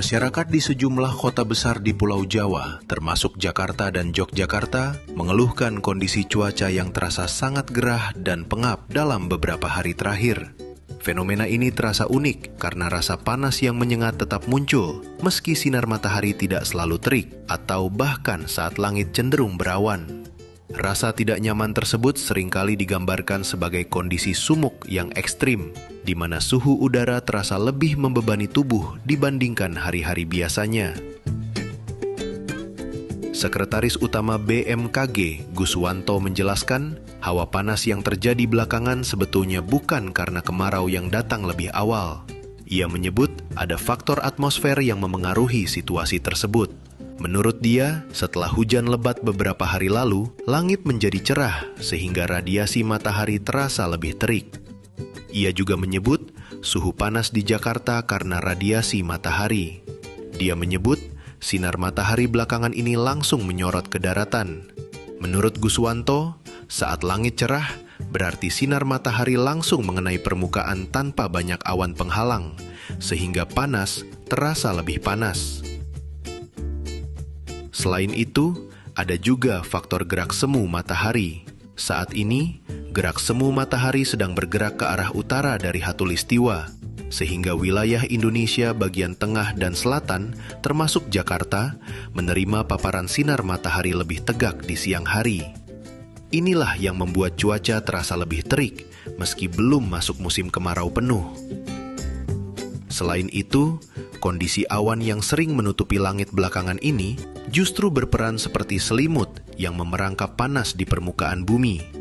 Masyarakat di sejumlah kota besar di Pulau Jawa, termasuk Jakarta dan Yogyakarta, mengeluhkan kondisi cuaca yang terasa sangat gerah dan pengap dalam beberapa hari terakhir. Fenomena ini terasa unik karena rasa panas yang menyengat tetap muncul, meski sinar matahari tidak selalu terik atau bahkan saat langit cenderung berawan. Rasa tidak nyaman tersebut seringkali digambarkan sebagai kondisi sumuk yang ekstrim, di mana suhu udara terasa lebih membebani tubuh dibandingkan hari-hari biasanya. Sekretaris Utama BMKG, Guswanto menjelaskan, hawa panas yang terjadi belakangan sebetulnya bukan karena kemarau yang datang lebih awal. Ia menyebut ada faktor atmosfer yang memengaruhi situasi tersebut. Menurut dia, setelah hujan lebat beberapa hari lalu, langit menjadi cerah sehingga radiasi matahari terasa lebih terik. Ia juga menyebut suhu panas di Jakarta karena radiasi matahari. Dia menyebut sinar matahari belakangan ini langsung menyorot ke daratan. Menurut Guswanto, saat langit cerah, berarti sinar matahari langsung mengenai permukaan tanpa banyak awan penghalang, sehingga panas terasa lebih panas. Selain itu, ada juga faktor gerak semu matahari. Saat ini, gerak semu matahari sedang bergerak ke arah utara dari Khatulistiwa, sehingga wilayah Indonesia bagian tengah dan selatan, termasuk Jakarta, menerima paparan sinar matahari lebih tegak di siang hari. Inilah yang membuat cuaca terasa lebih terik, meski belum masuk musim kemarau penuh. Selain itu, kondisi awan yang sering menutupi langit belakangan ini justru berperan seperti selimut yang memerangkap panas di permukaan bumi.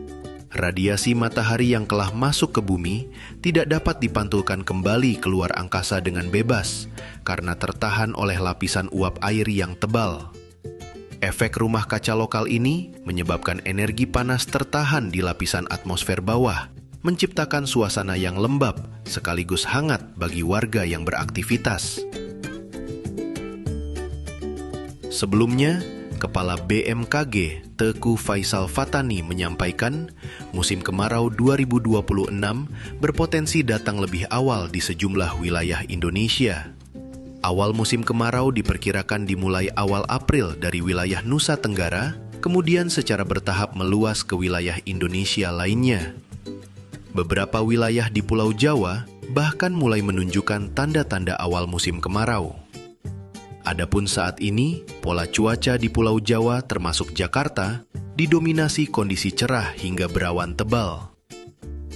Radiasi matahari yang telah masuk ke bumi tidak dapat dipantulkan kembali keluar angkasa dengan bebas karena tertahan oleh lapisan uap air yang tebal. Efek rumah kaca lokal ini menyebabkan energi panas tertahan di lapisan atmosfer bawah, menciptakan suasana yang lembab sekaligus hangat bagi warga yang beraktivitas. Sebelumnya, Kepala BMKG Teuku Faisal Fatani menyampaikan, musim kemarau 2026 berpotensi datang lebih awal di sejumlah wilayah Indonesia. Awal musim kemarau diperkirakan dimulai awal April dari wilayah Nusa Tenggara, kemudian secara bertahap meluas ke wilayah Indonesia lainnya. Beberapa wilayah di Pulau Jawa bahkan mulai menunjukkan tanda-tanda awal musim kemarau. Adapun saat ini, pola cuaca di Pulau Jawa termasuk Jakarta didominasi kondisi cerah hingga berawan tebal.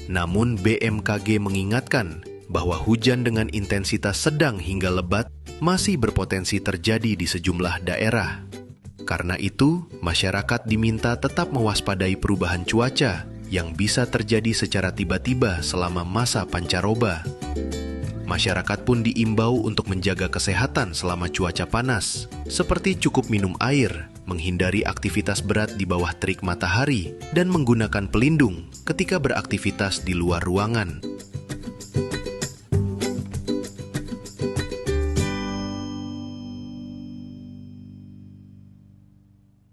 Namun BMKG mengingatkan bahwa hujan dengan intensitas sedang hingga lebat masih berpotensi terjadi di sejumlah daerah. Karena itu, masyarakat diminta tetap mewaspadai perubahan cuaca yang bisa terjadi secara tiba-tiba selama masa pancaroba. Masyarakat pun diimbau untuk menjaga kesehatan selama cuaca panas, seperti cukup minum air, menghindari aktivitas berat di bawah terik matahari, dan menggunakan pelindung ketika beraktivitas di luar ruangan.